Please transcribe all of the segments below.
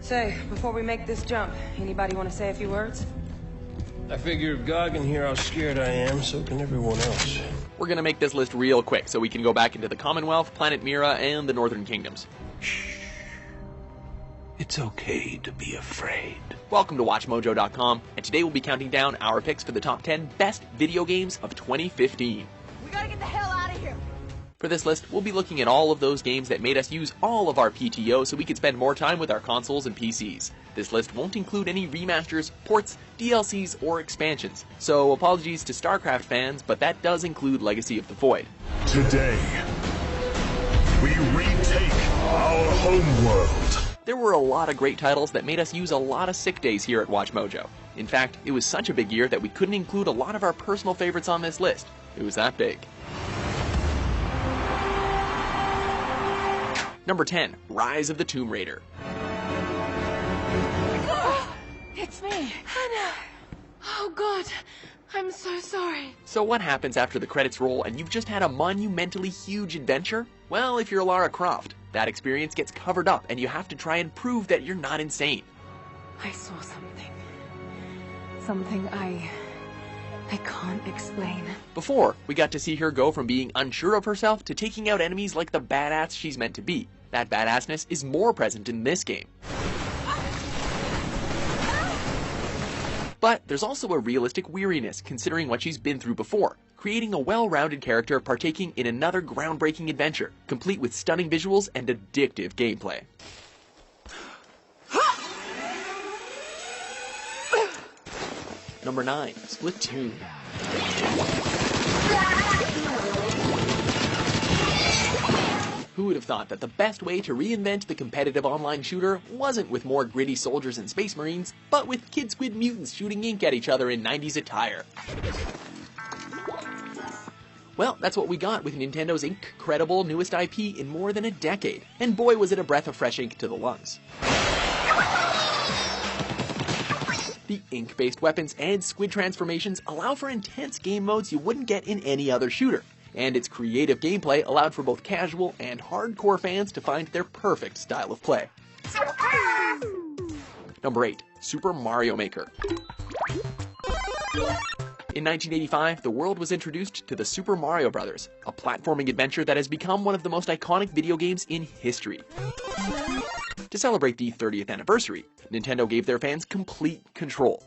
Say, before we make this jump, anybody want to say a few words? I figure if God can hear how scared I am, so can everyone else. We're gonna make this list real quick so we can go back into the Commonwealth, Planet Mira, and the Northern Kingdoms. Shh. It's okay to be afraid. Welcome to WatchMojo.com, and today we'll be counting down our picks for the top 10 best video games of 2015. We gotta get the hell out of here! For this list, we'll be looking at all of those games that made us use all of our PTO so we could spend more time with our consoles and PCs. This list won't include any remasters, ports, DLCs, or expansions, so apologies to Starcraft fans, but that does include Legacy of the Void. Today, we retake our homeworld. There were a lot of great titles that made us use a lot of sick days here at WatchMojo. In fact, it was such a big year that we couldn't include a lot of our personal favorites on this list. It was that big. Number 10, Rise of the Tomb Raider. It's me, Hannah. Oh God, I'm so sorry. So what happens after the credits roll and you've just had a monumentally huge adventure? Well, if you're Lara Croft, that experience gets covered up and you have to try and prove that you're not insane. I saw something. Something I can't explain. Before, we got to see her go from being unsure of herself to taking out enemies like the badass she's meant to be. That badassness is more present in this game. But there's also a realistic weariness considering what she's been through before, creating a well-rounded character partaking in another groundbreaking adventure, complete with stunning visuals and addictive gameplay. Number 9, Splatoon. Who would have thought that the best way to reinvent the competitive online shooter wasn't with more gritty soldiers and space marines, but with Kid Squid mutants shooting ink at each other in 90s attire? Well, that's what we got with Nintendo's incredible newest IP in more than a decade, and boy was it a breath of fresh ink to the lungs. The ink-based weapons and squid transformations allow for intense game modes you wouldn't get in any other shooter, and its creative gameplay allowed for both casual and hardcore fans to find their perfect style of play. Number 8, Super Mario Maker. In 1985, the world was introduced to the Super Mario Bros., a platforming adventure that has become one of the most iconic video games in history. To celebrate the 30th anniversary, Nintendo gave their fans complete control.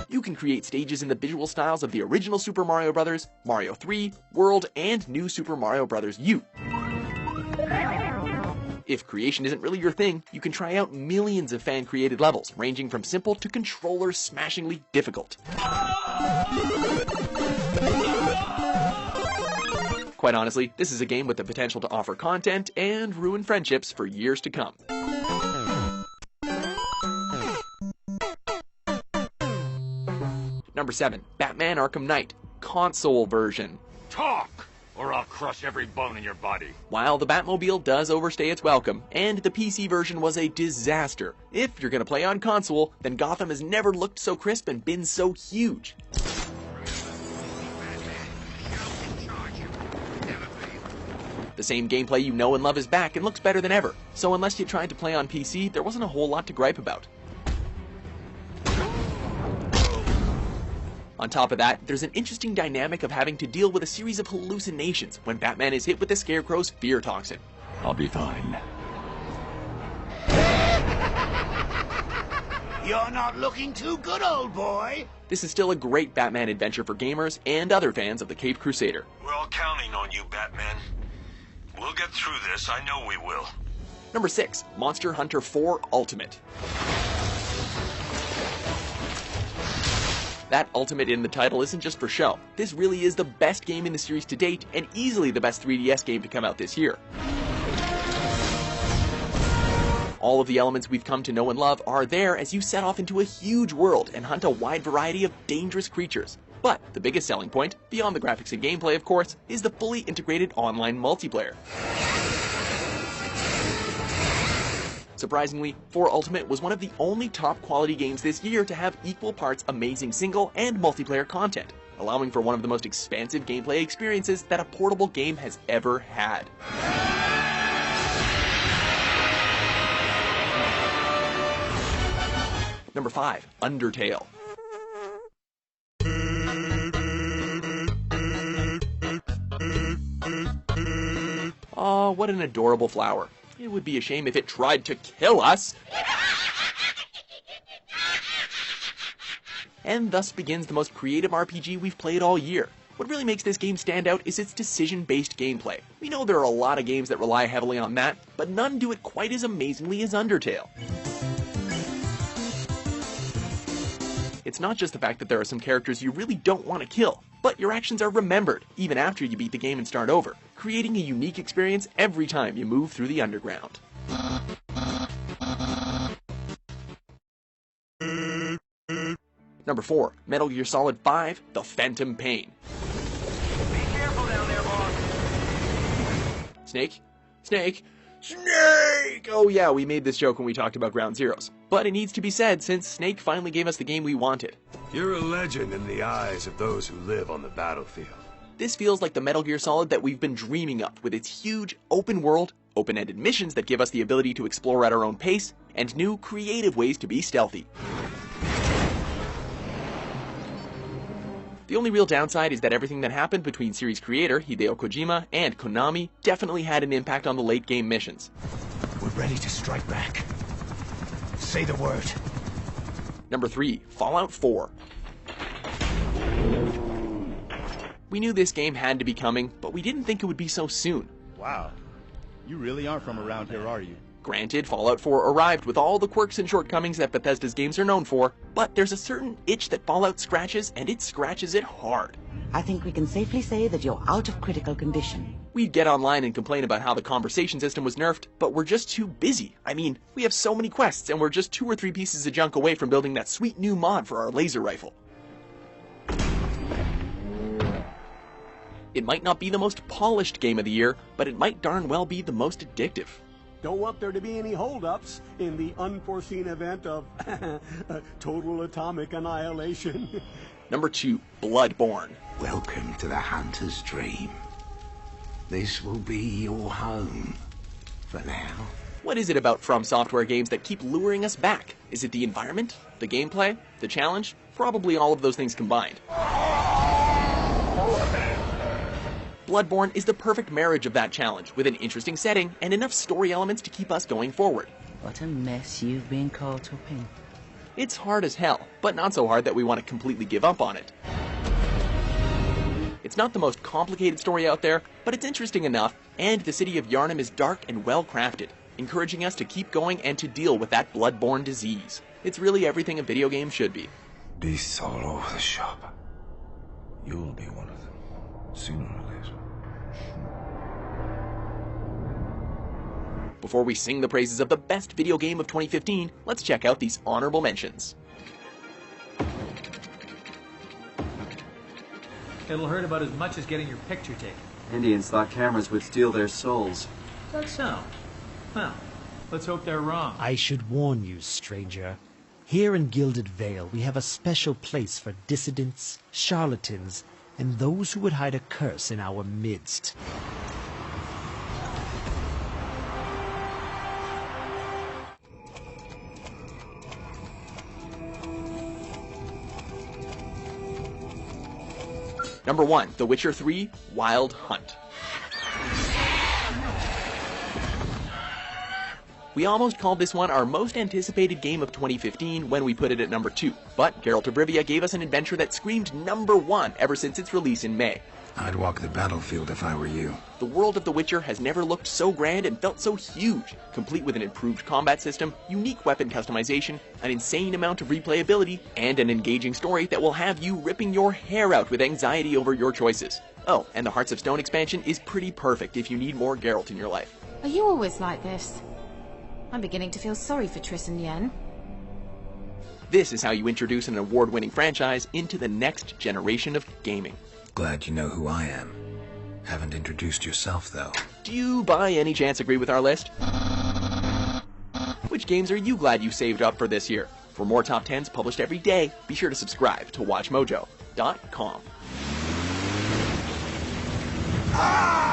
You can create stages in the visual styles of the original Super Mario Bros., Mario 3, World, and New Super Mario Bros. U. If creation isn't really your thing, you can try out millions of fan-created levels, ranging from simple to controller-smashingly difficult. Quite honestly, this is a game with the potential to offer content and ruin friendships for years to come. Number 7, Batman Arkham Knight, console version. Talk, or I'll crush every bone in your body. While the Batmobile does overstay its welcome, and the PC version was a disaster, if you're gonna play on console, then Gotham has never looked so crisp and been so huge. The same gameplay you know and love is back and looks better than ever, so unless you tried to play on PC, there wasn't a whole lot to gripe about. On top of that, there's an interesting dynamic of having to deal with a series of hallucinations when Batman is hit with the Scarecrow's fear toxin. I'll be fine. You're not looking too good, old boy. This is still a great Batman adventure for gamers and other fans of the Caped Crusader. We're all counting on you, Batman. We'll get through this, I know we will. Number 6, Monster Hunter 4 Ultimate. That Ultimate in the title isn't just for show. This really is the best game in the series to date, and easily the best 3DS game to come out this year. All of the elements we've come to know and love are there as you set off into a huge world and hunt a wide variety of dangerous creatures. But the biggest selling point, beyond the graphics and gameplay of course, is the fully integrated online multiplayer. Surprisingly, 4 Ultimate was one of the only top quality games this year to have equal parts amazing single and multiplayer content. allowing for one of the most expansive gameplay experiences that a portable game has ever had. Number 5, Undertale. Aw, what an adorable flower. It would be a shame if it tried to kill us. And thus begins the most creative RPG we've played all year. What really makes this game stand out is its decision-based gameplay. We know there are a lot of games that rely heavily on that, but none do it quite as amazingly as Undertale. It's not just the fact that there are some characters you really don't want to kill, but your actions are remembered, even after you beat the game and start over, creating a unique experience every time you move through the underground. Number 4, Metal Gear Solid 5, The Phantom Pain. Be careful down there, boss. Snake? Snake? Snake! Oh yeah, we made this joke when we talked about Ground Zeroes. But it needs to be said since Snake finally gave us the game we wanted. You're a legend in the eyes of those who live on the battlefield. This feels like the Metal Gear Solid that we've been dreaming of, with its huge, open world, open-ended missions that give us the ability to explore at our own pace, and new, creative ways to be stealthy. The only real downside is that everything that happened between series creator Hideo Kojima and Konami definitely had an impact on the late game missions. We're ready to strike back. Say the word. Number 3, Fallout 4. We knew this game had to be coming, but we didn't think it would be so soon. Wow. You really aren't from around here, are you? Granted, Fallout 4 arrived with all the quirks and shortcomings that Bethesda's games are known for, but there's a certain itch that Fallout scratches, and it scratches it hard. I think we can safely say that you're out of critical condition. We'd get online and complain about how the conversation system was nerfed, but we're just too busy. I mean, we have so many quests, and we're just 2 or 3 pieces of junk away from building that sweet new mod for our laser rifle. It might not be the most polished game of the year, but it might darn well be the most addictive. Don't want there to be any holdups in the unforeseen event of total atomic annihilation. Number 2, Bloodborne. Welcome to the hunter's dream. This will be your home for now. What is it about From Software games that keep luring us back? Is it the environment? The gameplay? The challenge? Probably all of those things combined. Bloodborne is the perfect marriage of that challenge, with an interesting setting and enough story elements to keep us going forward. What a mess you've been caught up in. It's hard as hell, but not so hard that we want to completely give up on it. It's not the most complicated story out there, but it's interesting enough, and the city of Yharnam is dark and well crafted, encouraging us to keep going and to deal with that bloodborne disease. It's really everything a video game should be. Beasts all over the shop. You'll be one of them, sooner or later. Before we sing the praises of the best video game of 2015, let's check out these honorable mentions. It'll hurt about as much as getting your picture taken. Indians thought cameras would steal their souls. That's so. Well, let's hope they're wrong. I should warn you, stranger. Here in Gilded Vale, we have a special place for dissidents, charlatans, and those who would hide a curse in our midst. Number 1, The Witcher 3, Wild Hunt. We almost called this one our most anticipated game of 2015 when we put it at number 2, but Geralt of Rivia gave us an adventure that screamed number 1 ever since its release in May. I'd walk the battlefield if I were you. The world of The Witcher has never looked so grand and felt so huge, complete with an improved combat system, unique weapon customization, an insane amount of replayability, and an engaging story that will have you ripping your hair out with anxiety over your choices. Oh, and the Hearts of Stone expansion is pretty perfect if you need more Geralt in your life. Are you always like this? I'm beginning to feel sorry for Triss and Yen. This is how you introduce an award-winning franchise into the next generation of gaming. Glad you know who I am. Haven't introduced yourself, though. Do you by any chance agree with our list? Which games are you glad you saved up for this year? For more top 10s published every day, be sure to subscribe to WatchMojo.com. Ah!